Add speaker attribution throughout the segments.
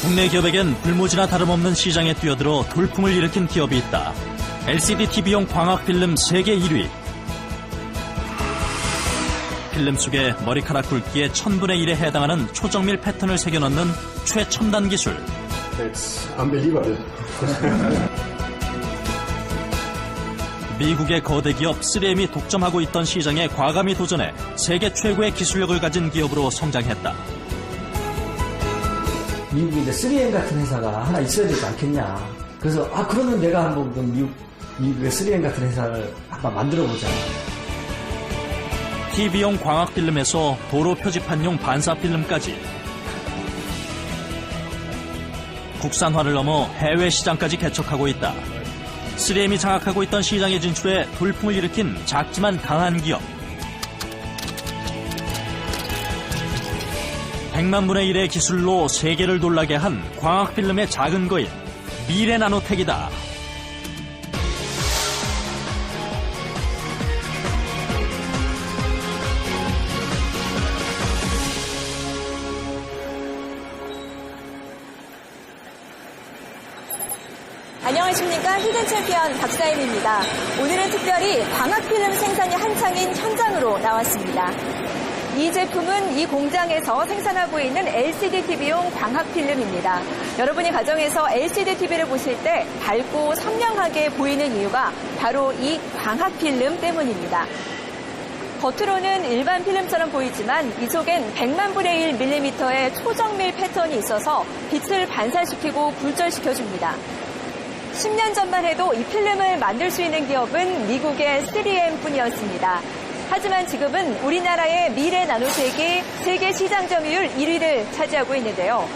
Speaker 1: 국내 기업에겐 불모지나 다름없는 시장에 뛰어들어 돌풍을 일으킨 기업이 있다. LCD TV용 광학 필름 세계 1위. 필름 속에 머리카락 굵기의 1000분의 1에 해당하는 초정밀 패턴을 새겨넣는 최첨단 기술.
Speaker 2: It's unbelievable.
Speaker 1: 미국의 거대 기업 3M이 독점하고 있던 시장에 과감히 도전해 세계 최고의 기술력을 가진 기업으로 성장했다.
Speaker 3: 미국에 이제 3M 같은 회사가 하나 있어야 되지 않겠냐. 그래서 그러면 내가 한번 미국의 3M 같은 회사를 한번 만들어보자.
Speaker 1: TV용 광학 필름에서 도로 표지판용 반사 필름까지 국산화를 넘어 해외 시장까지 개척하고 있다. 3M이 장악하고 있던 시장의 진출에 돌풍을 일으킨 작지만 강한 기업. 100만 분의 1의 기술로 세계를 놀라게 한 광학 필름의 작은 거인 미래 나노텍이다.
Speaker 4: 안녕하십니까. 히든 챔피언 박사임입니다. 오늘은 특별히 광학필름 생산이 한창인 현장으로 나왔습니다. 이 제품은 이 공장에서 생산하고 있는 LCD TV용 광학필름입니다. 여러분이 가정에서 LCD TV를 보실 때 밝고 선명하게 보이는 이유가 바로 이 광학필름 때문입니다. 겉으로는 일반 필름처럼 보이지만 이 속엔 100만 분의 1mm의 초정밀 패턴이 있어서 빛을 반사시키고 굴절시켜줍니다. 10년 전만 해도 이 필름을 만들 수 있는 기업은 미국의 3M 뿐이었습니다. 하지만 지금은 우리나라의 미래 나노텍이 세계 시장 점유율 1위를 차지하고 있는데요.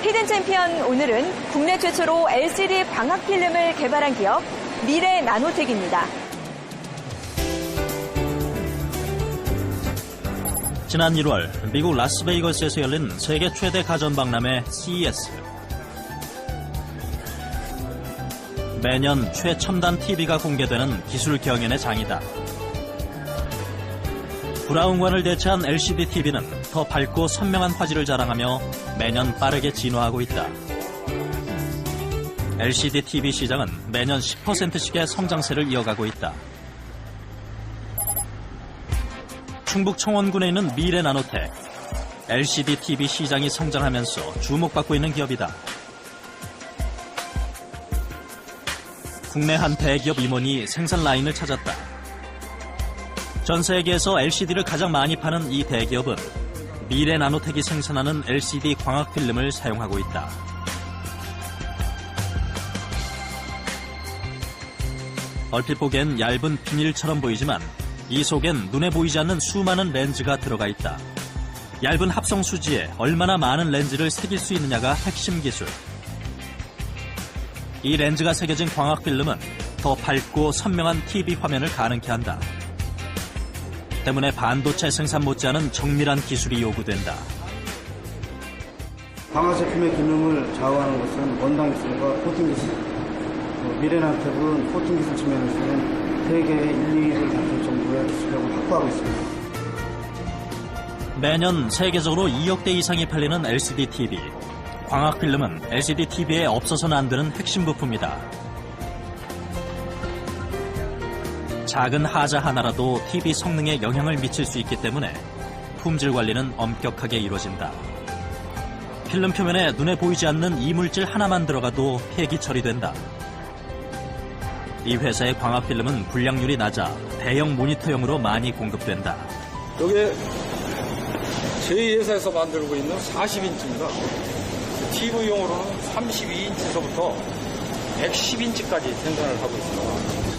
Speaker 4: 히든 챔피언 오늘은 국내 최초로 LCD 광학 필름을 개발한 기업 미래 나노텍입니다.
Speaker 1: 지난 1월 미국 라스베이거스에서 열린 세계 최대 가전박람회 CES. 매년 최첨단 TV가 공개되는 기술 경연의 장이다. 브라운관을 대체한 LCD TV는 더 밝고 선명한 화질을 자랑하며 매년 빠르게 진화하고 있다. LCD TV 시장은 매년 10%씩의 성장세를 이어가고 있다. 충북 청원군에 있는 미래 나노텍. LCD TV 시장이 성장하면서 주목받고 있는 기업이다. 국내 한 대기업 임원이 생산 라인을 찾았다. 전 세계에서 LCD를 가장 많이 파는 이 대기업은 미래 나노텍이 생산하는 LCD 광학 필름을 사용하고 있다. 얼핏 보기엔 얇은 비닐처럼 보이지만 이 속엔 눈에 보이지 않는 수많은 렌즈가 들어가 있다. 얇은 합성 수지에 얼마나 많은 렌즈를 새길 수 있느냐가 핵심 기술. 이 렌즈가 새겨진 광학 필름은 더 밝고 선명한 TV 화면을 가능케 한다. 때문에 반도체 생산 못지않은 정밀한 기술이 요구된다.
Speaker 5: 광학 제품의 기능을 좌우하는 것은 원단 기술과 코팅 기술. 미래나노텍은 코팅 기술 측면에서는 세계 1, 2위를 다툴 정도의 기술력을 확보하고 있습니다.
Speaker 1: 매년 세계적으로 2억 대 이상이 팔리는 LCD TV. 광학 필름은 LCD TV에 없어서는 안 되는 핵심 부품이다. 작은 하자 하나라도 TV 성능에 영향을 미칠 수 있기 때문에 품질 관리는 엄격하게 이루어진다. 필름 표면에 눈에 보이지 않는 이물질 하나만 들어가도 폐기 처리된다. 이 회사의 광학 필름은 불량률이 낮아 대형 모니터용으로 많이 공급된다.
Speaker 6: 이게 저희 회사에서 만들고 있는 40인치입니다. TV용으로는 32인치서부터 110인치까지 생산을 하고 있습니다.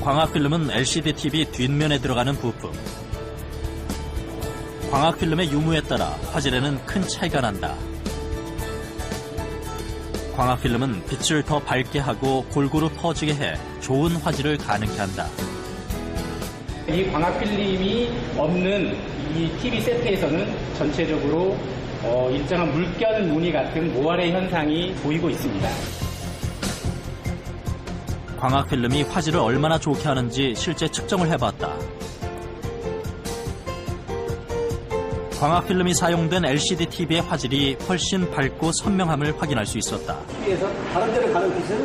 Speaker 1: 광학 필름은 LCD TV 뒷면에 들어가는 부품. 광학 필름의 유무에 따라 화질에는 큰 차이가 난다. 광학 필름은 빛을 더 밝게 하고 골고루 퍼지게 해 좋은 화질을 가능케 한다.
Speaker 7: 이 광학 필름이 없는 이 TV 세트에서는 전체적으로 일정한 물결 무늬 같은 모아레 현상이 보이고 있습니다.
Speaker 1: 광학 필름이 화질을 얼마나 좋게 하는지 실제 측정을 해봤다. 광학 필름이 사용된 LCD TV의 화질이 훨씬 밝고 선명함을 확인할 수 있었다.
Speaker 5: TV에서 다른 데로 가는 빛을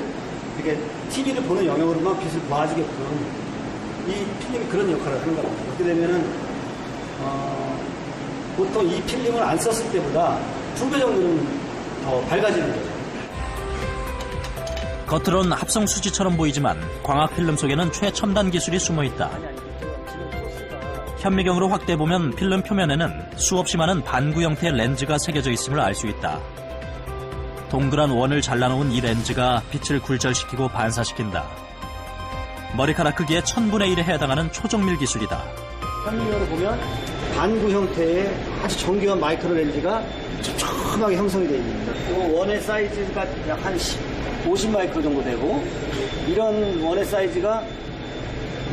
Speaker 5: 이렇게 TV를 보는 영역으로만 빛을 모아주게끔 이 필름이 그런 역할을 하는 겁니다. 그렇게 되면은 보통 이 필름을 안 썼을 때보다 2배 정도는 더 밝아지는 거예요.
Speaker 1: 겉으론 합성 수지처럼 보이지만 광학 필름 속에는 최첨단 기술이 숨어 있다. 현미경으로 확대해보면 필름 표면에는 수없이 많은 반구 형태의 렌즈가 새겨져 있음을 알 수 있다. 동그란 원을 잘라놓은 이 렌즈가 빛을 굴절시키고 반사시킨다. 머리카락 크기의 1000분의 1에 해당하는 초정밀 기술이다.
Speaker 5: 현미경으로 보면 반구 형태의 아주 정교한 마이크로 렌즈가 촘촘하게 형성이 되어 있습니다. 이 원의 사이즈가 약 한 50 마이크로 정도 되고, 이런 원의 사이즈가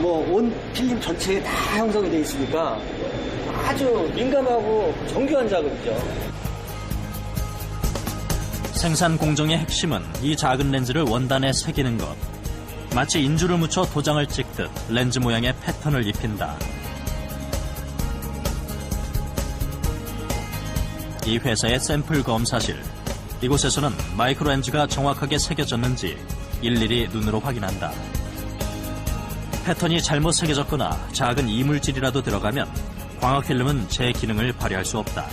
Speaker 5: 온 필름 전체에 다 형성이 되어 있으니까 아주 민감하고 정교한 작업이죠.
Speaker 1: 생산 공정의 핵심은 이 작은 렌즈를 원단에 새기는 것. 마치 인주를 묻혀 도장을 찍듯 렌즈 모양의 패턴을 입힌다. 이 회사의 샘플 검사실. 이곳에서는 마이크로 렌즈가 정확하게 새겨졌는지 일일이 눈으로 확인한다. 패턴이 잘못 새겨졌거나 작은 이물질이라도 들어가면 광학 필름은 제 기능을 발휘할 수 없다.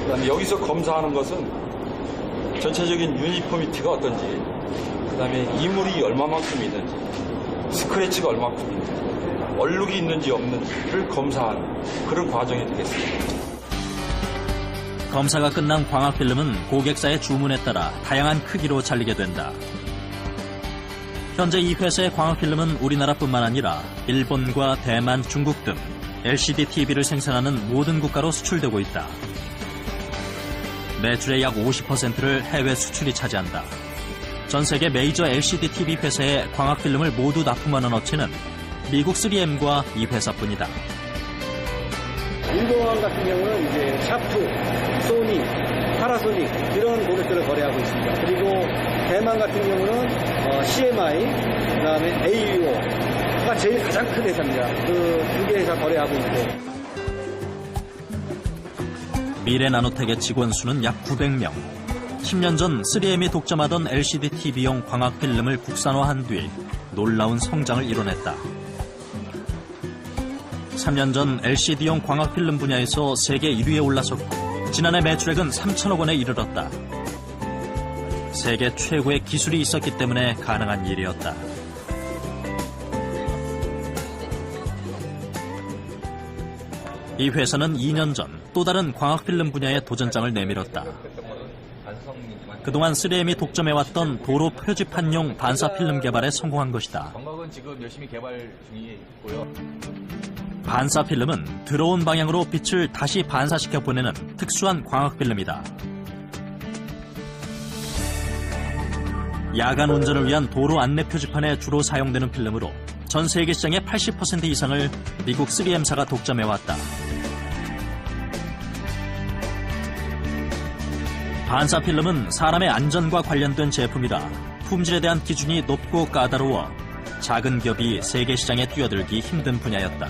Speaker 6: 그다음에 여기서 검사하는 것은 전체적인 유니포미티가 어떤지, 그다음에 이물이 얼마만큼 있는지, 스크래치가 얼마만큼 있는지, 얼룩이 있는지 없는지를 검사하는 그런 과정이 되겠습니다.
Speaker 1: 검사가 끝난 광학 필름은 고객사의 주문에 따라 다양한 크기로 잘리게 된다. 현재 이 회사의 광학 필름은 우리나라뿐만 아니라 일본과 대만, 중국 등 LCD TV를 생산하는 모든 국가로 수출되고 있다. 매출의 약 50%를 해외 수출이 차지한다. 전 세계 메이저 LCD TV 회사의 광학 필름을 모두 납품하는 업체는 미국 3M과 이 회사뿐이다.
Speaker 5: 인도원 같은 경우는 이제 샤프, 소니, 파나소닉 이런 모델들을 거래하고 있습니다. 그리고 대만 같은 경우는 CMI, 그다음에 AUO가 제일 가장 큰 회사입니다. 그 두 개 회사 거래하고 있고.
Speaker 1: 미래나노텍의 직원 수는 약 900명. 10년 전 3M이 독점하던 LCD TV용 광학 필름을 국산화한 뒤 놀라운 성장을 이뤄냈다. 3년 전 LCD용 광학 필름 분야에서 세계 1위에 올라섰고 지난해 매출액은 3천억 원에 이르렀다. 세계 최고의 기술이 있었기 때문에 가능한 일이었다. 이 회사는 2년 전 또 다른 광학 필름 분야의 도전장을 내밀었다. 그동안 3M이 독점해왔던 도로 표지판용 반사 필름 개발에 성공한 것이다.
Speaker 8: 광학은 지금 열심히 개발 중에 있고요.
Speaker 1: 반사 필름은 들어온 방향으로 빛을 다시 반사시켜 보내는 특수한 광학 필름이다. 야간 운전을 위한 도로 안내 표지판에 주로 사용되는 필름으로 전 세계 시장의 80% 이상을 미국 3M사가 독점해왔다. 반사 필름은 사람의 안전과 관련된 제품이라 품질에 대한 기준이 높고 까다로워 작은 기업이 세계 시장에 뛰어들기 힘든 분야였다.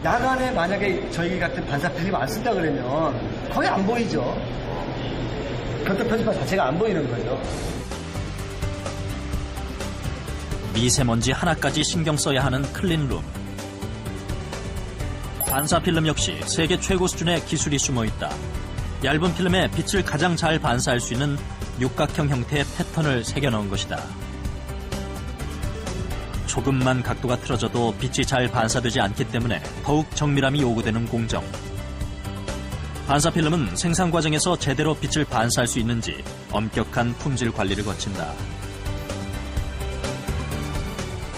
Speaker 5: 야간에 만약에 저희 같은 반사 필름 안 쓴다 그러면 거의 안 보이죠. 겉에 표지판 자체가 안 보이는 거예요.
Speaker 1: 미세먼지 하나까지 신경 써야 하는 클린룸. 반사 필름 역시 세계 최고 수준의 기술이 숨어 있다. 얇은 필름에 빛을 가장 잘 반사할 수 있는 육각형 형태의 패턴을 새겨 넣은 것이다. 조금만 각도가 틀어져도 빛이 잘 반사되지 않기 때문에 더욱 정밀함이 요구되는 공정. 반사 필름은 생산 과정에서 제대로 빛을 반사할 수 있는지 엄격한 품질 관리를 거친다.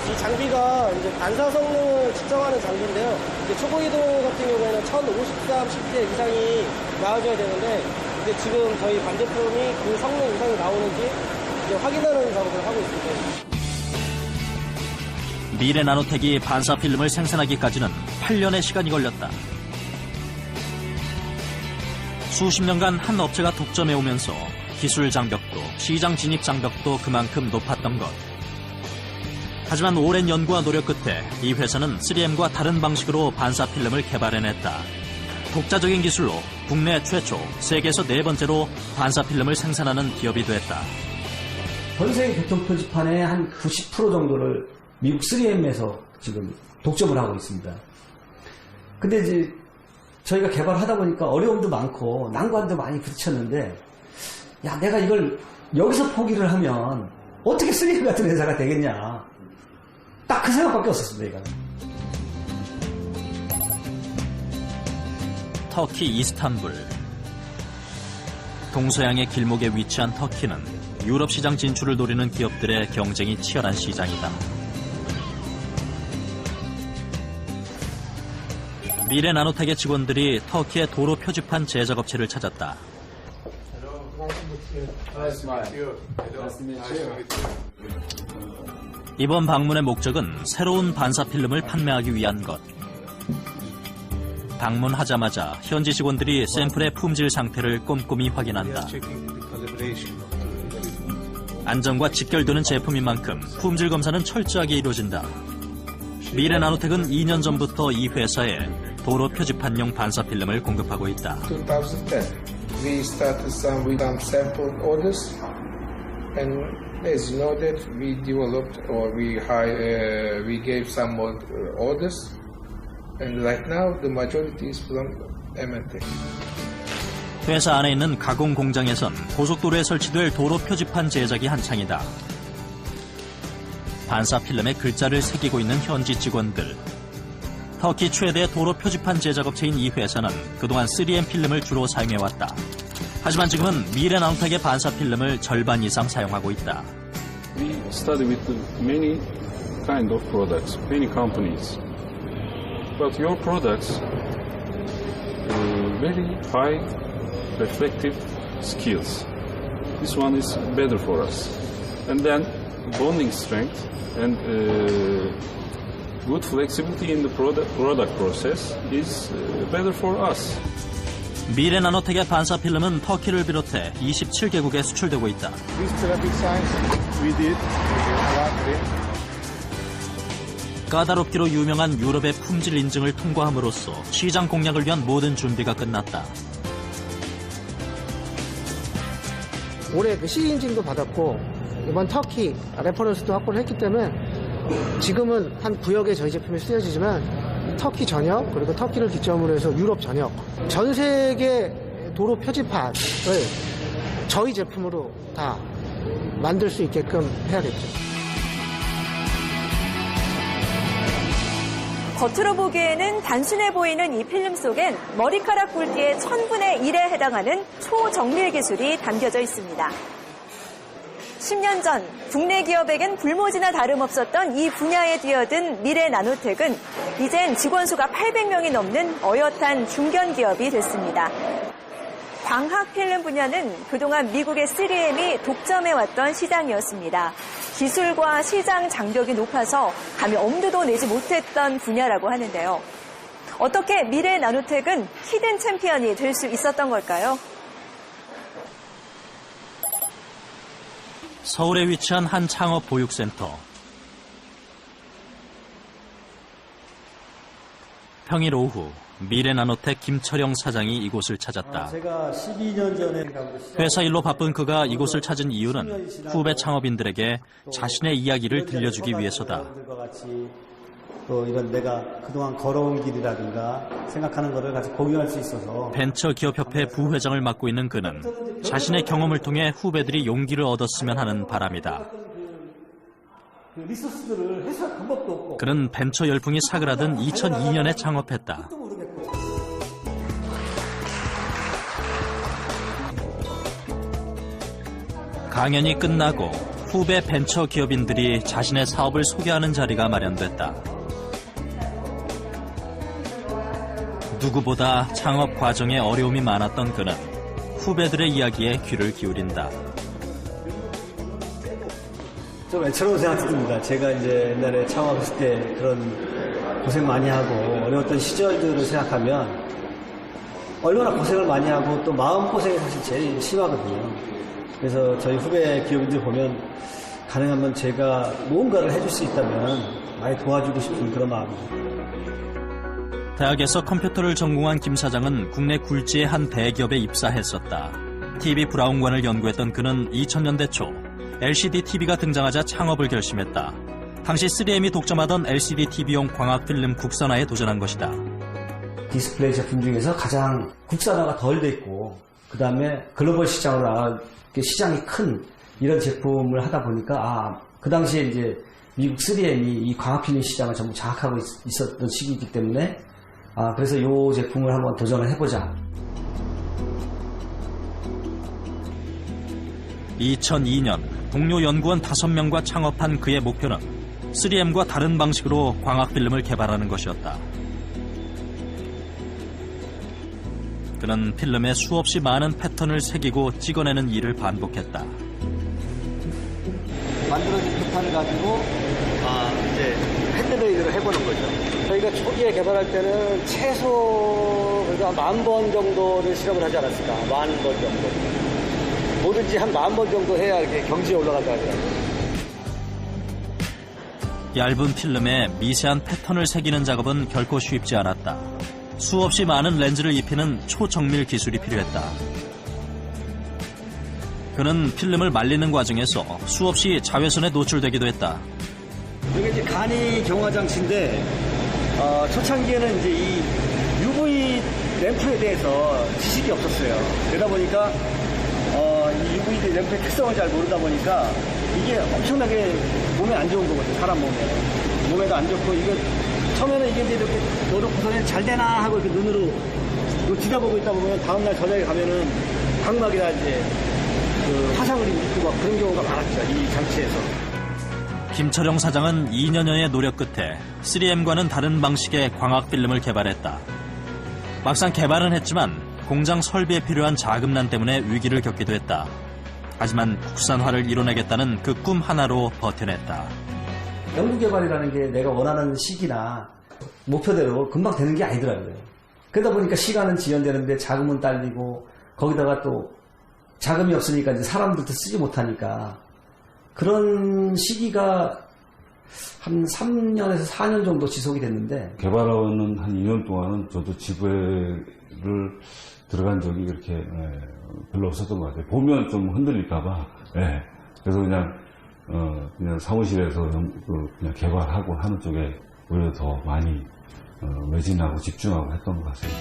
Speaker 9: 이 장비가 이제 반사 성능을 측정하는 장비인데요. 이제 초고이도 같은 경우에는 1053, 10대 이상이 나와줘야 되는데, 이제 지금 저희 반제품이 그 성능 이상이 나오는지 이제 확인하는 작업을 하고 있습니다.
Speaker 1: 미래나노텍이 반사 필름을 생산하기까지는 8년의 시간이 걸렸다. 수십 년간 한 업체가 독점해오면서 기술 장벽도 시장 진입 장벽도 그만큼 높았던 것. 하지만 오랜 연구와 노력 끝에 이 회사는 3M과 다른 방식으로 반사 필름을 개발해냈다. 독자적인 기술로 국내 최초, 세계에서 4번째로 반사 필름을 생산하는 기업이 됐다.
Speaker 3: 전 세계 교통 표지판의 한 90% 정도를 미국 3M에서 지금 독점을 하고 있습니다. 근데 이제 저희가 개발하다 보니까 어려움도 많고 난관도 많이 부딪혔는데, 야, 내가 이걸 여기서 포기를 하면 어떻게 3M 같은 회사가 되겠냐. 딱 그 생각밖에 없었습니다, 이거.
Speaker 1: 터키 이스탄불. 동서양의 길목에 위치한 터키는 유럽 시장 진출을 노리는 기업들의 경쟁이 치열한 시장이다. 미래 나노텍의 직원들이 터키의 도로 표지판 제작업체를 찾았다. 이번 방문의 목적은 새로운 반사 필름을 판매하기 위한 것. 방문하자마자 현지 직원들이 샘플의 품질 상태를 꼼꼼히 확인한다. 안전과 직결되는 제품인 만큼 품질 검사는 철저하게 이루어진다. 미래 나노텍은 2년 전부터 이 회사에 도로 표지판용 반사 필름을 공급하고 있다.
Speaker 10: 2010, we started some with some sample orders, and as you know that we developed or we gave some more orders, and right now the majority is from M&T.
Speaker 1: 회사 안에 있는 가공 공장에선 고속도로에 설치될 도로 표지판 제작이 한창이다. 반사 필름에 글자를 새기고 있는 현지 직원들. 터키 최대 도로 표지판 제작업체인 이 회사는 그동안 3M 필름을 주로 사용해왔다. 하지만 지금은 미래 나노텍의 반사 필름을 절반 이상 사용하고 있다.
Speaker 11: We study with many kind of products, many companies. But your products very high reflective skills. This one is better for us. And then bonding strength and good flexibility in the product process is better for us.
Speaker 1: 미래 나노텍의 반사 필름은 터키를 비롯해 27개국에 수출되고 있다.
Speaker 10: This traffic signs we did.
Speaker 1: 까다롭기로 유명한 유럽의 품질 인증을 통과함으로써 시장 공략을 위한 모든 준비가 끝났다.
Speaker 9: 올해 그 CE 인증도 받았고 이번 터키 레퍼런스도 확보를 했기 때문에 지금은 한 구역에 저희 제품이 쓰여지지만 터키 전역 그리고 터키를 기점으로 해서 유럽 전역 전 세계 도로 표지판을 저희 제품으로 다 만들 수 있게끔 해야겠죠.
Speaker 4: 겉으로 보기에는 단순해 보이는 이 필름 속엔 머리카락 굵기의 1000분의 1에 해당하는 초정밀 기술이 담겨져 있습니다. 10년 전 국내 기업에겐 불모지나 다름없었던 이 분야에 뛰어든 미래 나노텍은 이젠 직원 수가 800명이 넘는 어엿한 중견 기업이 됐습니다. 광학 필름 분야는 그동안 미국의 3M이 독점해왔던 시장이었습니다. 기술과 시장 장벽이 높아서 감히 엄두도 내지 못했던 분야라고 하는데요. 어떻게 미래 나노텍은 히든 챔피언이 될 수 있었던 걸까요?
Speaker 1: 서울에 위치한 한 창업 보육센터. 평일 오후 미래 나노텍 김철영 사장이 이곳을 찾았다.
Speaker 3: 제가 12년 전에
Speaker 1: 회사 일로 바쁜 그가 이곳을 찾은 이유는 후배 창업인들에게 자신의 이야기를 들려주기 위해서다.
Speaker 3: 또 이런 내가 그동안 걸어온 길이라든가 생각하는 것을 같이 공유할 수 있어서.
Speaker 1: 벤처기업협회 부회장을 맡고 있는 그는 자신의 경험을 통해 후배들이 용기를 얻었으면 하는 바람이다.
Speaker 3: 리소스들을 해소할 방법도 없고.
Speaker 1: 그는 벤처 열풍이 사그라든 2002년에 창업했다. 강연이 끝나고 후배 벤처 기업인들이 자신의 사업을 소개하는 자리가 마련됐다. 누구보다 창업 과정에 어려움이 많았던 그는 후배들의 이야기에 귀를 기울인다.
Speaker 3: 좀 애처로운 생각이 듭니다. 제가 이제 옛날에 창업했을 때 그런 고생 많이 하고 어려웠던 시절들을 생각하면 얼마나 고생을 많이 하고 또 마음고생이 사실 제일 심하거든요. 그래서 저희 후배 기업인들 보면 가능하면 제가 무언가를 해줄 수 있다면 많이 도와주고 싶은 그런 마음입니다.
Speaker 1: 대학에서 컴퓨터를 전공한 김 사장은 국내 굴지의 한 대기업에 입사했었다. TV 브라운관을 연구했던 그는 2000년대 초 LCD TV가 등장하자 창업을 결심했다. 당시 3M이 독점하던 LCD TV용 광학필름 국산화에 도전한 것이다.
Speaker 3: 디스플레이 제품 중에서 가장 국산화가 덜 돼 있고 그 다음에 글로벌 시장으로 나갈 시장이 큰 이런 제품을 하다 보니까 그 당시에 이제 미국 3M이 이 광학필름 시장을 전부 장악하고 있었던 시기이기 때문에 그래서 이 제품을 한번 도전을 해보자.
Speaker 1: 2002년 동료 연구원 5명과 창업한 그의 목표는 3M과 다른 방식으로 광학필름을 개발하는 것이었다. 그는 필름에 수없이 많은 패턴을 새기고 찍어내는 일을 반복했다.
Speaker 5: 만들어진 패턴을 가지고 이제 핸드메이드를 해보는 거죠. 저희가 초기에 개발할 때는 최소 그래도 한 10,000번 정도를 실험을 하지 않았을까. 10,000번 정도. 뭐든지 한 10,000번 정도 해야 이렇게 경지에 올라간다 하더라고요.
Speaker 1: 얇은 필름에 미세한 패턴을 새기는 작업은 결코 쉽지 않았다. 수없이 많은 렌즈를 입히는 초정밀 기술이 필요했다. 그는 필름을 말리는 과정에서 수없이 자외선에 노출되기도 했다.
Speaker 5: 이게 이제 간이 경화 장치인데 초창기에는 이제 이 UV 램프에 대해서 지식이 없었어요. 그러다 보니까 이 UV 램프의 특성을 잘 모르다 보니까 이게 엄청나게 몸에 안 좋은 거거든요. 사람 몸에도 안 좋고 이거 처음에는 이게 이제 이렇게 넣어놓고서는 잘 되나 하고 이렇게 눈으로 뒤다보고 있다 보면 다음날 저녁에 가면은 각막이나 이제 화상을 입고 막 그런 경우가 많았죠. 이 장치에서.
Speaker 1: 김철영 사장은 2년여의 노력 끝에 3M과는 다른 방식의 광학필름을 개발했다. 막상 개발은 했지만 공장 설비에 필요한 자금난 때문에 위기를 겪기도 했다. 하지만 국산화를 이뤄내겠다는 그 꿈 하나로 버텨냈다.
Speaker 3: 연구개발이라는 게 내가 원하는 시기나 목표대로 금방 되는 게 아니더라고요. 그러다 보니까 시간은 지연되는데 자금은 딸리고 거기다가 또 자금이 없으니까 이제 사람들도 쓰지 못하니까 그런 시기가 한 3년에서 4년 정도 지속이 됐는데
Speaker 12: 개발하는 한 2년 동안은 저도 지구를 들어간 적이 그렇게 별로 없었던 것 같아요. 보면 좀 흔들릴까봐. 그래서 그냥 사무실에서 그냥 개발하고 하는 쪽에 오히려 더 많이 매진하고 집중하고 했던 것 같습니다.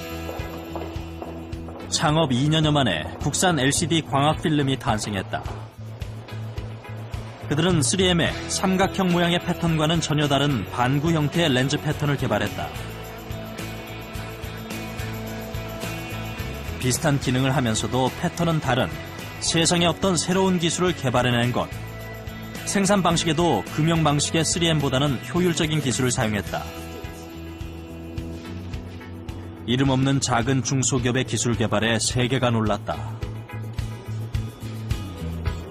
Speaker 1: 창업 2년여 만에 국산 LCD 광학필름이 탄생했다. 그들은 3M의 삼각형 모양의 패턴과는 전혀 다른 반구 형태의 렌즈 패턴을 개발했다. 비슷한 기능을 하면서도 패턴은 다른 세상에 없던 새로운 기술을 개발해낸 것. 생산 방식에도 금형 방식의 3M보다는 효율적인 기술을 사용했다. 이름 없는 작은 중소기업의 기술 개발에 세계가 놀랐다.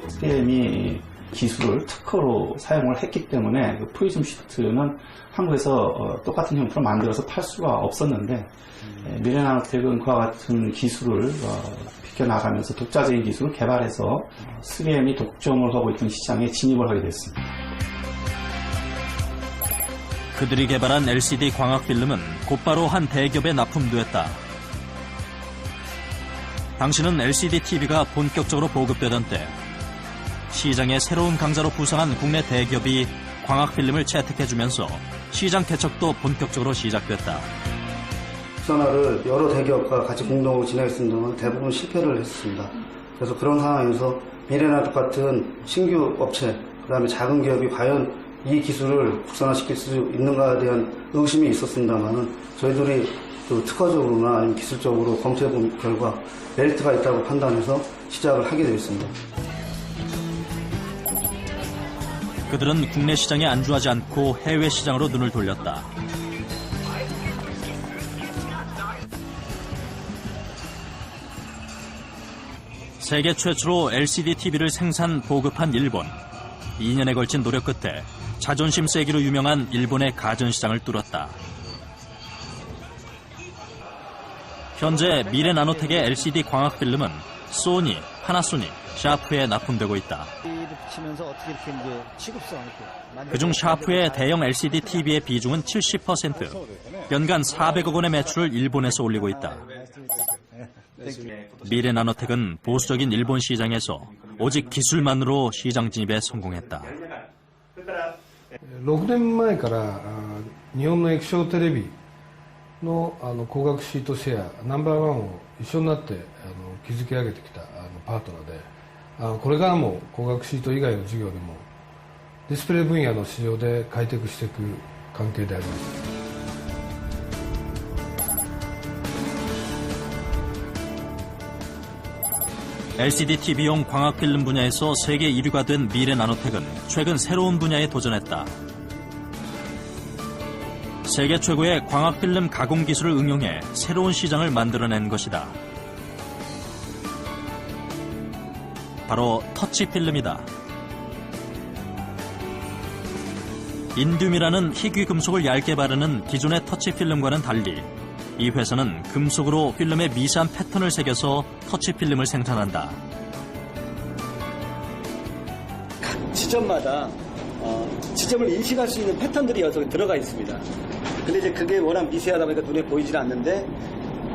Speaker 13: 3M이 기술을 특허로 사용을 했기 때문에 그 프리즘 시트는 한국에서 똑같은 형태로 만들어서 팔 수가 없었는데 미래나노텍은 그와 같은 기술을 비껴나가면서 독자적인 기술을 개발해서 3M이 독점을 하고 있던 시장에 진입을 하게 됐습니다.
Speaker 1: 그들이 개발한 LCD 광학필름은 곧바로 한 대기업에 납품되었다. 당시는 LCD TV가 본격적으로 보급되던 때 시장의 새로운 강자로 부상한 국내 대기업이 광학필름을 채택해주면서 시장 개척도 본격적으로 시작됐다.
Speaker 14: 국산화를 여러 대기업과 같이 공동으로 진행했습니다만 대부분 실패를 했습니다. 그래서 그런 상황에서 미래나노텍 같은 신규 업체, 그 다음에 작은 기업이 과연 이 기술을 국산화시킬 수 있는가에 대한 의심이 있었습니다만 저희들이 또 특허적으로나 아니면 기술적으로 검토해본 결과 메리트가 있다고 판단해서 시작을 하게 되었습니다.
Speaker 1: 그들은 국내 시장에 안주하지 않고 해외 시장으로 눈을 돌렸다. 세계 최초로 LCD TV를 생산, 보급한 일본. 2년에 걸친 노력 끝에 자존심 세기로 유명한 일본의 가전시장을 뚫었다. 현재 미래나노텍의 LCD 광학필름은 소니, 파나소닉, 샤프에 납품되고 있다.
Speaker 5: 치면서 어떻게 이렇게 이제 취급성 이렇게
Speaker 1: 그중 샤프의 대형 LCD TV의 비중은 70%. 연간 400억 원의 매출을 일본에서 올리고 있다. 미래나노텍은 보수적인 일본 시장에서 오직 기술만으로 시장 진입에 성공했다.
Speaker 15: 6年前から日本の液晶テレビの光学シートシェアナンバーワンを一緒になって築き上げてきたパートナーでこれからも光学シート以外の事業でもディスプレイ分野の市場で開拓していく関係であります。
Speaker 1: LCD TV용 광학 필름 분야에서 세계 1위가 된 미래나노텍은 최근 새로운 분야에 도전했다. 세계 최고의 광학 필름 가공 기술을 응용해 새로운 시장을 만들어낸 것이다. 바로 터치 필름이다. 인듐이라는 희귀 금속을 얇게 바르는 기존의 터치 필름과는 달리 이 회사는 금속으로 필름에 미세한 패턴을 새겨서 터치 필름을 생산한다.
Speaker 5: 각 지점마다 지점을 인식할 수 있는 패턴들이 여기 들어가 있습니다. 근데 이제 그게 워낙 미세하다 보니까 눈에 보이질 않는데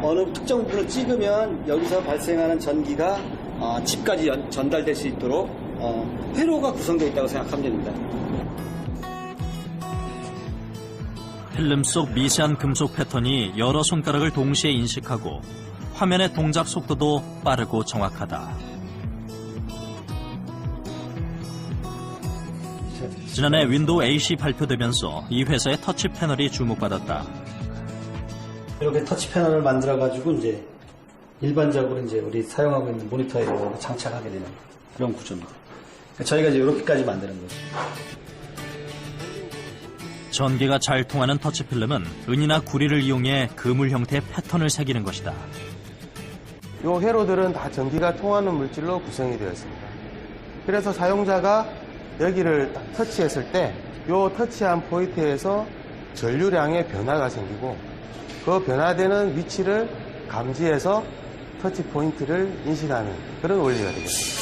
Speaker 5: 어느 특정 부분을 찍으면 여기서 발생하는 전기가 집까지 전달될 수 있도록 회로가 구성되어 있다고 생각하면 됩니다.
Speaker 1: 필름 속 미세한 금속 패턴이 여러 손가락을 동시에 인식하고 화면의 동작 속도도 빠르고 정확하다. 지난해 윈도우 8이 발표되면서 이 회사의 터치 패널이 주목받았다.
Speaker 5: 이렇게 터치 패널을 만들어가지고 이제 일반적으로 이제 우리 사용하고 있는 모니터에 장착하게 되는 그런 구조입니다. 저희가 이제 이렇게까지 만드는 거죠.
Speaker 1: 전기가 잘 통하는 터치 필름은 은이나 구리를 이용해 그물 형태의 패턴을 새기는 것이다.
Speaker 16: 이 회로들은 다 전기가 통하는 물질로 구성이 되어 있습니다. 그래서 사용자가 여기를 딱 터치했을 때 이 터치한 포인트에서 전류량의 변화가 생기고 그 변화되는 위치를 감지해서 터치 포인트를 인식하는 그런 원리가 되겠습니다.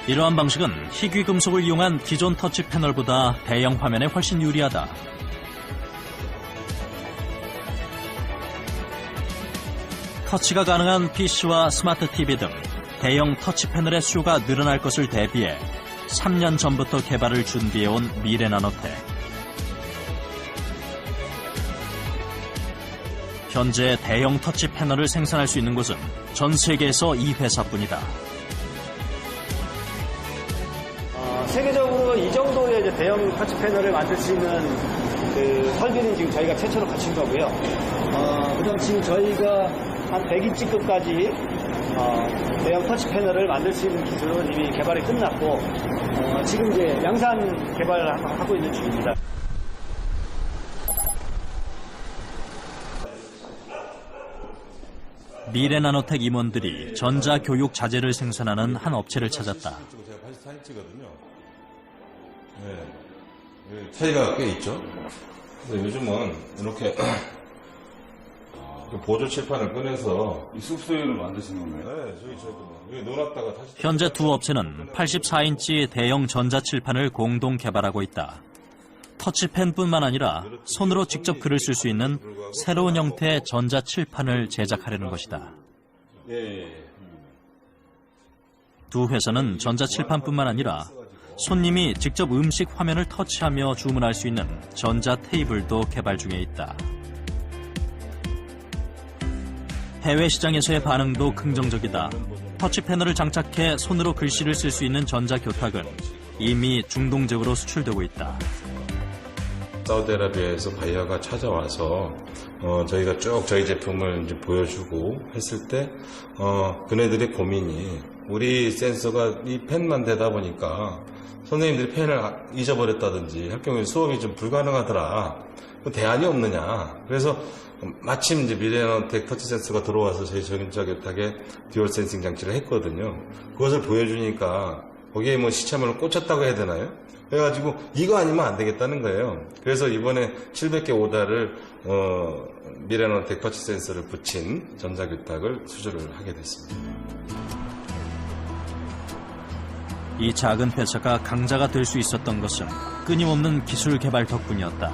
Speaker 1: 이러한 방식은 희귀 금속을 이용한 기존 터치 패널보다 대형 화면에 훨씬 유리하다. 터치가 가능한 PC와 스마트 TV 등 대형 터치 패널의 수요가 늘어날 것을 대비해 3년 전부터 개발을 준비해온 미래나노텍. 현재 대형 터치 패널을 생산할 수 있는 곳은 전 세계에서 이 회사뿐이다.
Speaker 5: 세계적으로 이 정도의 이제 대형 터치 패널을 만들 수 있는 그 설비는 지금 저희가 최초로 갖춘 거고요. 그다음 지금 저희가 한 100인치급까지 대형 터치 패널을 만들 수 있는 기술은 이미 개발이 끝났고 지금 이제 양산 개발을 하고 있는 중입니다.
Speaker 1: 미래나노텍 임원들이 전자교육 자재를 생산하는 한 업체를 찾았다.
Speaker 17: 제가 84인치거든요. 네. 차이가 꽤 있죠. 근데 요즘은 이렇게 보조 칠판을 꺼내서
Speaker 12: 이 숲소유를 만드신 건가요?
Speaker 17: 네, 저기 여기 놓았다가 다시.
Speaker 1: 현재 두 업체는 84인치 대형 전자칠판을 공동 개발하고 있다. 터치펜뿐만 아니라 손으로 직접 글을 쓸 수 있는 새로운 형태의 전자칠판을 제작하려는 것이다. 두 회사는 전자칠판뿐만 아니라 손님이 직접 음식 화면을 터치하며 주문할 수 있는 전자 테이블도 개발 중에 있다. 해외 시장에서의 반응도 긍정적이다. 터치 패널을 장착해 손으로 글씨를 쓸 수 있는 전자교탁은 이미 중동적으로 수출되고 있다.
Speaker 17: 사우디아라비아에서 바이어가 찾아와서 저희가 쭉 저희 제품을 이제 보여주고 했을 때 그네들의 고민이 우리 센서가 이 펜만 되다 보니까 선생님들이 펜을 잊어버렸다든지 할 경우에 수업이 좀 불가능하더라. 대안이 없느냐. 그래서 마침 이제 미래나노텍 터치 센서가 들어와서 저희 전자교탁에 듀얼 센싱 장치를 했거든요. 그것을 보여주니까 거기에 뭐 시참을 꽂혔다고 해야 되나요? 그래가지고 이거 아니면 안 되겠다는 거예요. 그래서 이번에 700개 오다를 미래나노텍 터치 센서를 붙인 전자규탁을 수주를 하게 됐습니다.
Speaker 1: 이 작은 회사가 강자가 될 수 있었던 것은 끊임없는 기술 개발 덕분이었다.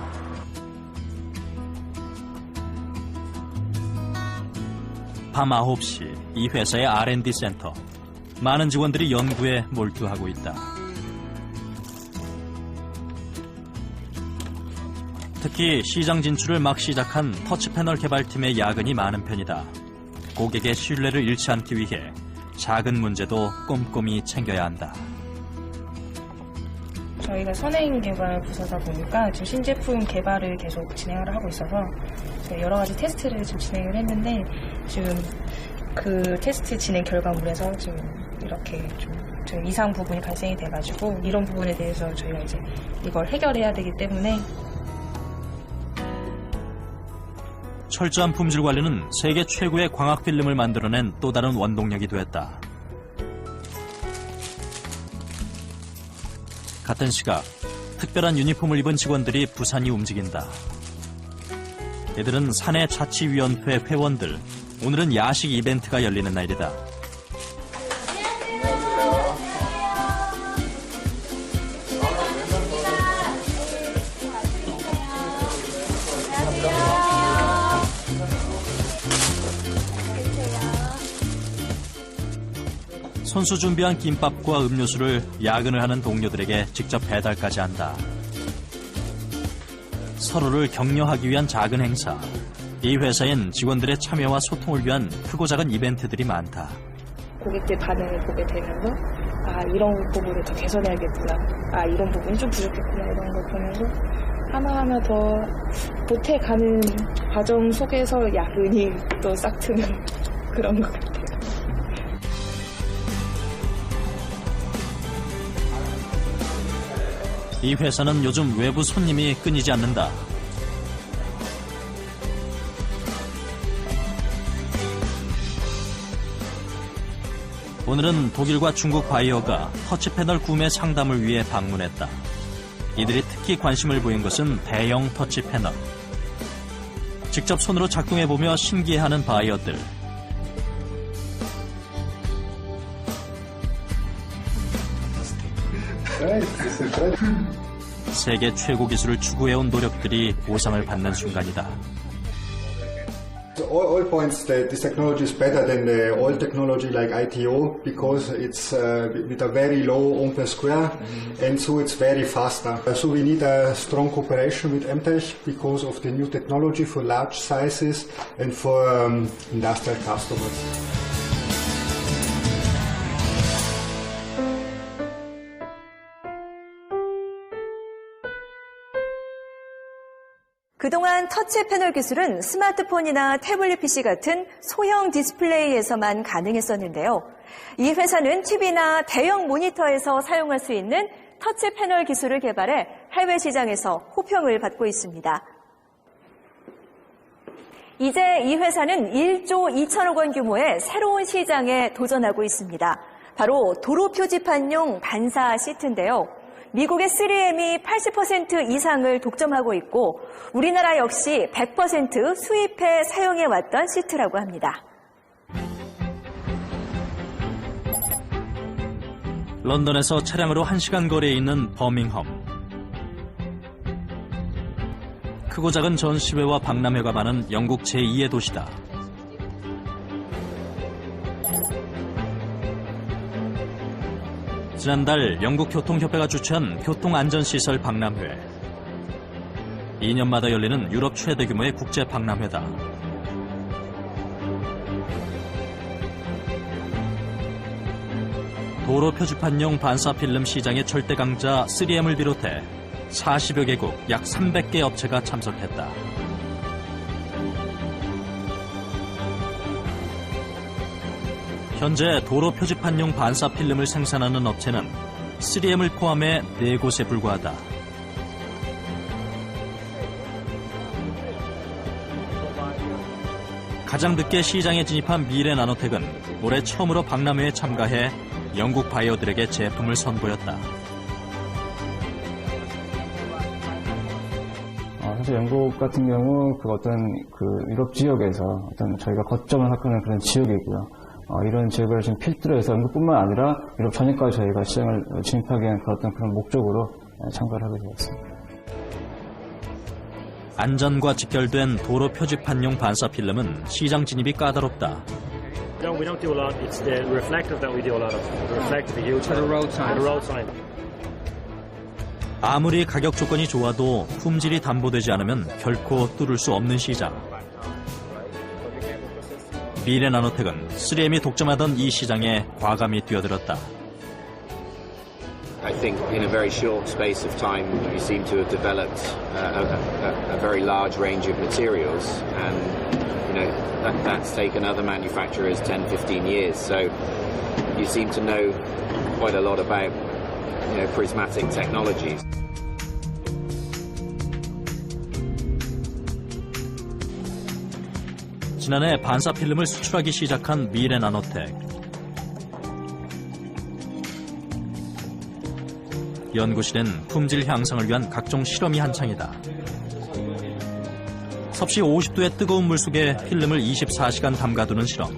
Speaker 1: 밤 9시 이 회사의 R&D 센터. 많은 직원들이 연구에 몰두하고 있다. 특히 시장 진출을 막 시작한 터치패널 개발팀의 야근이 많은 편이다. 고객의 신뢰를 잃지 않기 위해 작은 문제도 꼼꼼히 챙겨야 한다.
Speaker 18: 저희가 선행 개발 부서다 보니까 지금 신제품 개발을 계속 진행을 하고 있어서 여러 가지 테스트를 지금 진행을 했는데 지금 그 테스트 진행 결과물에서 지금 이렇게 좀 이상 부분이 발생이 돼가지고 이런 부분에 대해서 저희가 이제 이걸 해결해야 되기 때문에
Speaker 1: 철저한 품질 관리는 세계 최고의 광학 필름을 만들어낸 또 다른 원동력이 됐다. 같은 시각 특별한 유니폼을 입은 직원들이 부산이 움직인다. 이들은 사내 자치위원회 회원들. 오늘은 야식 이벤트가 열리는 날이다. 손수 준비한 김밥과 음료수를 야근을 하는 동료들에게 직접 배달까지 한다. 서로를 격려하기 위한 작은 행사. 이 회사엔 직원들의 참여와 소통을 위한 크고 작은 이벤트들이 많다.
Speaker 18: 고객들 반응을 보게 되면서 이런 부분을 더 개선해야겠구나. 이런 부분이 좀 부족했구나. 이런 걸 보면서 하나하나 더 보태가는 과정 속에서 야근이 또 싹트는 그런 것 같아요.
Speaker 1: 이 회사는 요즘 외부 손님이 끊이지 않는다. 오늘은 독일과 중국 바이어가 터치패널 구매 상담을 위해 방문했다. 이들이 특히 관심을 보인 것은 대형 터치패널. 직접 손으로 작동해보며 신기해하는 바이어들. 세계 최고 기술을 추구해온 노력들이 보상을 받는 순간이다.
Speaker 2: All points that this technology is better than the old technology like ITO because it's with a very low ohm per square and so it's very faster. So we need a strong cooperation with MTech because of the new technology for large sizes and for industrial customers.
Speaker 4: 그동안 터치 패널 기술은 스마트폰이나 태블릿 PC 같은 소형 디스플레이에서만 가능했었는데요. 이 회사는 TV나 대형 모니터에서 사용할 수 있는 터치 패널 기술을 개발해 해외 시장에서 호평을 받고 있습니다. 이제 이 회사는 1조 2천억 원 규모의 새로운 시장에 도전하고 있습니다. 바로 도로 표지판용 반사 시트인데요. 미국의 3M이 80% 이상을 독점하고 있고 우리나라 역시 100% 수입해 사용해왔던 시트라고 합니다.
Speaker 1: 런던에서 차량으로 1시간 거리에 있는 버밍엄. 크고 작은 전시회와 박람회가 많은 영국 제2의 도시다. 지난달 영국 교통협회가 주최한 교통안전시설 박람회. 2년마다 열리는 유럽 최대 규모의 국제 박람회다. 도로 표지판용 반사 필름 시장의 절대 강자 3M을 비롯해 40여 개국 약 300개 업체가 참석했다. 현재 도로 표지판용 반사 필름을 생산하는 업체는 3M을 포함해 4곳에 불과하다. 가장 늦게 시장에 진입한 미래나노텍은 올해 처음으로 박람회에 참가해 영국 바이어들에게 제품을 선보였다.
Speaker 19: 사실 영국 같은 경우 유럽 지역에서 저희가 거점을 확보하는 그런 지역이고요. 이런 지역을 지금 필두로 해서 영국뿐만 아니라 유럽 전역까지 저희가 시장을 진입하기 위한 그런 목적으로 참가를 하게 되었습니다.
Speaker 1: 안전과 직결된 도로 표지판용 반사 필름은 시장 진입이 까다롭다.
Speaker 20: No, we don't do a lot. It's the reflective that we do a lot of. The reflective, the huge. The road sign. The road sign.
Speaker 1: 아무리 가격 조건이 좋아도 품질이 담보되지 않으면 결코 뚫을 수 없는 시장. 미래 나노텍은 3M이 독점하던 이 시장에 과감히 뛰어들었다.
Speaker 21: I think in a very short space of time you seem to have developed a very large range of materials, and that's taken other manufacturers 10-15 years. So you seem to know quite a lot about prismatic technologies.
Speaker 1: 지난해 반사 필름을 수출하기 시작한 미래 나노텍. 연구실엔 품질 향상을 위한 각종 실험이 한창이다. 섭씨 50도의 뜨거운 물 속에 필름을 24시간 담가두는 실험.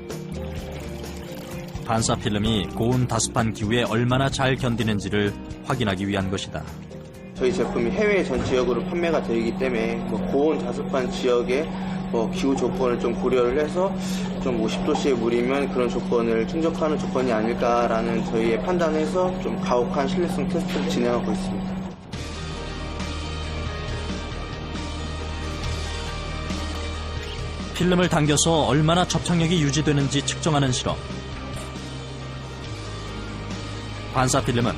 Speaker 1: 반사 필름이 고온 다습한 기후에 얼마나 잘 견디는지를 확인하기 위한 것이다.
Speaker 16: 저희 제품이 해외 전 지역으로 판매가 되기 때문에 고온 다습한 지역의 기후 조건을 좀 고려를 해서 좀 50도씨의 물이면 그런 조건을 충족하는 조건이 아닐까라는 저희의 판단에서 좀 가혹한 신뢰성 테스트를 진행하고 있습니다.
Speaker 1: 필름을 당겨서 얼마나 접착력이 유지되는지 측정하는 실험. 반사 필름은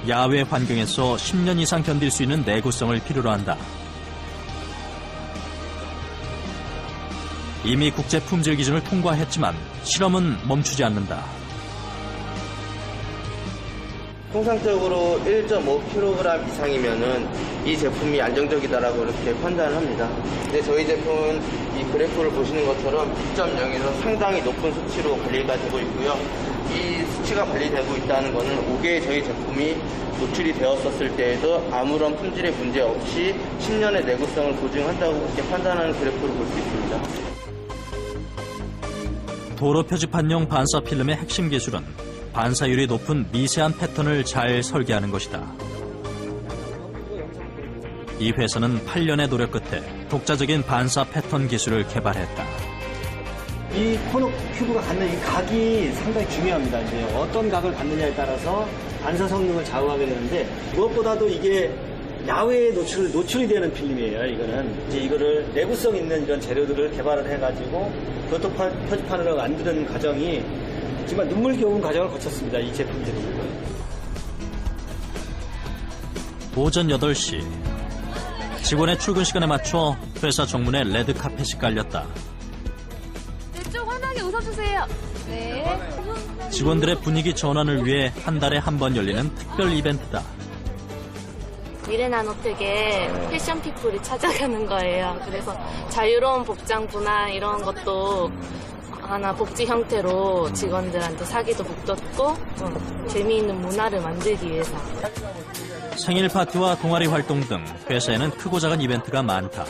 Speaker 1: 야외 환경에서 10년 이상 견딜 수 있는 내구성을 필요로 한다. 이미 국제 품질 기준을 통과했지만 실험은 멈추지 않는다.
Speaker 16: 통상적으로 1.5kg 이상이면은 이 제품이 안정적이다라고 이렇게 판단을 합니다. 근데 저희 제품은 이 그래프를 보시는 것처럼 2.0에서 상당히 높은 수치로 관리가 되고 있고요. 이 수치가 관리되고 있다는 것은 5개의 저희 제품이 노출이 되었었을 때에도 아무런 품질의 문제 없이 10년의 내구성을 보증한다고 그렇게 판단하는 그래프를 볼 수 있습니다.
Speaker 1: 도로 표지판용 반사 필름의 핵심 기술은 반사율이 높은 미세한 패턴을 잘 설계하는 것이다. 이 회사는 8년의 노력 끝에 독자적인 반사 패턴 기술을 개발했다.
Speaker 5: 이 코너 큐브가 갖는 이 각이 상당히 중요합니다. 이제 어떤 각을 갖느냐에 따라서 반사 성능을 좌우하게 되는데 무엇보다도 이게 야외에 노출이 되는 필름이에요. 이거를 내구성 있는 이런 재료들을 개발을 해가지고 도로 표지판으로 만드는 과정이 정말 눈물겨운 과정을 거쳤습니다. 이 제품들이.
Speaker 1: 오전 8시. 직원의 출근 시간에 맞춰 회사 정문에 레드 카펫이 깔렸다.
Speaker 22: 네, 좀 환하게 웃어주세요. 네.
Speaker 1: 직원들의 분위기 전환을 위해 한 달에 한 번 열리는 특별 이벤트다.
Speaker 22: 미래나노텍에 패션 피플이 찾아가는 거예요. 그래서 자유로운 복장부나 이런 것도 하나 복지 형태로 직원들한테 사기도 북돋고 좀 재미있는 문화를 만들기 위해서.
Speaker 1: 생일 파티와 동아리 활동 등 회사에는 크고 작은 이벤트가 많다.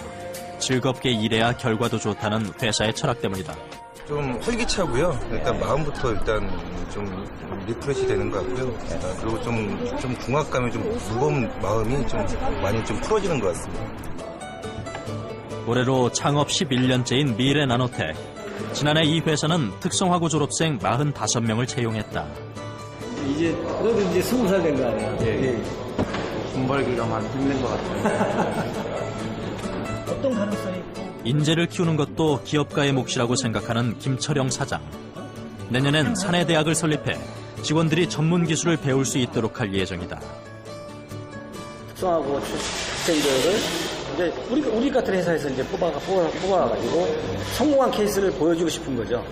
Speaker 1: 즐겁게 일해야 결과도 좋다는 회사의 철학 때문이다.
Speaker 23: 좀 활기차고요. 일단 마음부터 일단 좀 리프레시 되는 것 같고요. 그리고 좀 궁합감이 좀 무거운 마음이 좀 많이 좀 풀어지는 것 같습니다.
Speaker 1: 올해로 창업 11년째인 미래 나노텍. 지난해 이 회사는 특성화고 졸업생 45명을 채용했다.
Speaker 5: 그래도 이제 20살 된 거 아니에요?
Speaker 23: 예. 돈 벌기가 많이 힘든 것 같아요.
Speaker 5: 어떤 가능성이?
Speaker 1: 인재를 키우는 것도 기업가의 몫이라고 생각하는 김철영 사장. 내년엔 사내대학을 설립해 직원들이 전문 기술을 배울 수 있도록 할 예정이다.
Speaker 5: 특성화고 학생들을 이제 우리 같은 회사에서 이제 뽑아가지고 성공한 케이스를 보여주고 싶은 거죠.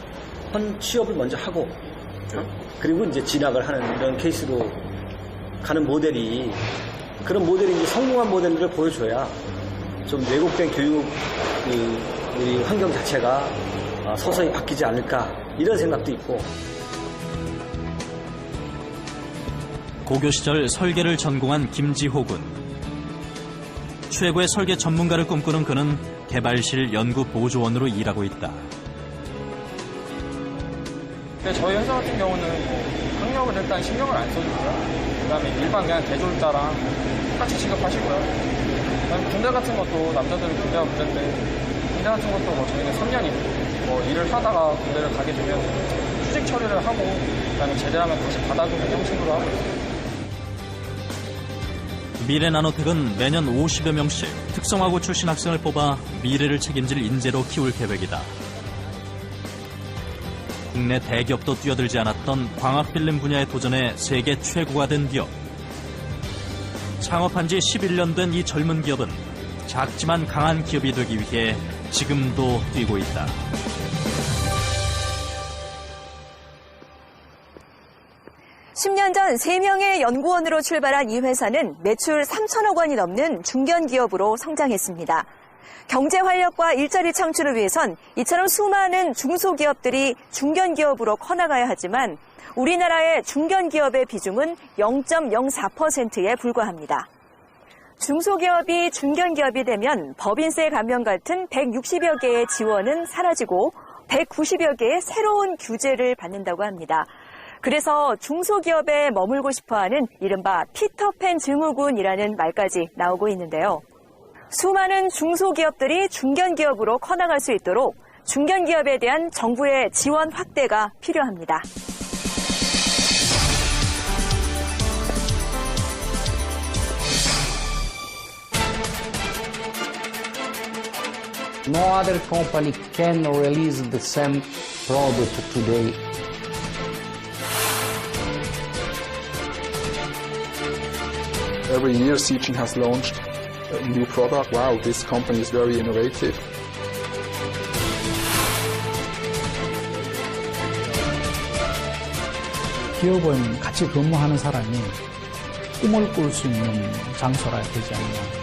Speaker 5: 취업을 먼저 하고 그리고 이제 진학을 하는 이런 케이스로 가는 모델이 그런 모델이 이제 성공한 모델을 보여줘야 좀 왜곡된 교육 우리 환경 자체가 서서히 바뀌지 않을까 이런 생각도 있고.
Speaker 1: 고교 시절 설계를 전공한 김지호 군. 최고의 설계 전문가를 꿈꾸는 그는 개발실 연구 보조원으로 일하고 있다.
Speaker 6: 저희 회사 같은 경우는 학력을 일단 신경을 안 써주고요. 그다음에 일반 그냥 대졸자랑 똑같이 취급하시고요. 그다음에 군대 같은 것도 남자들은 군대가 문제인데 군대 같은 것도 뭐 저희는 3년이고 뭐 일을 하다가 군대를 가게 되면 휴직 처리를 하고 그다음에 제대하면 다시 받아주는 형식으로 하고 있습니다.
Speaker 1: 미래나노텍은 매년 50여 명씩 특성화고 출신 학생을 뽑아 미래를 책임질 인재로 키울 계획이다. 국내 대기업도 뛰어들지 않았던 광학필름 분야의 도전에 세계 최고가 된 기업. 창업한 지 11년 된 이 젊은 기업은 작지만 강한 기업이 되기 위해 지금도 뛰고 있다.
Speaker 4: (10년) 전 3명의 연구원으로 출발한 이 회사는 매출 3천억 원이 넘는 중견기업으로 성장했습니다. 경제 활력과 일자리 창출을 위해선 이처럼 수많은 중소기업들이 중견기업으로 커나가야 하지만 우리나라의 중견기업의 비중은 0.04%에 불과합니다. 중소기업이 중견기업이 되면 법인세 감면 같은 160여 개의 지원은 사라지고 190여 개의 새로운 규제를 받는다고 합니다. 그래서 중소기업에 머물고 싶어하는 이른바 피터팬 증후군이라는 말까지 나오고 있는데요. 수많은 중소기업들이 중견기업으로 커나갈 수 있도록 중견기업에 대한 정부의 지원 확대가 필요합니다.
Speaker 7: No other company can release the same product today.
Speaker 8: Every year, Seaching has launched a new product. Wow, this company is very innovative.
Speaker 24: 기업은 같이 근무하는 사람이 꿈을 꿀 수 있는 장소라 되지 않나.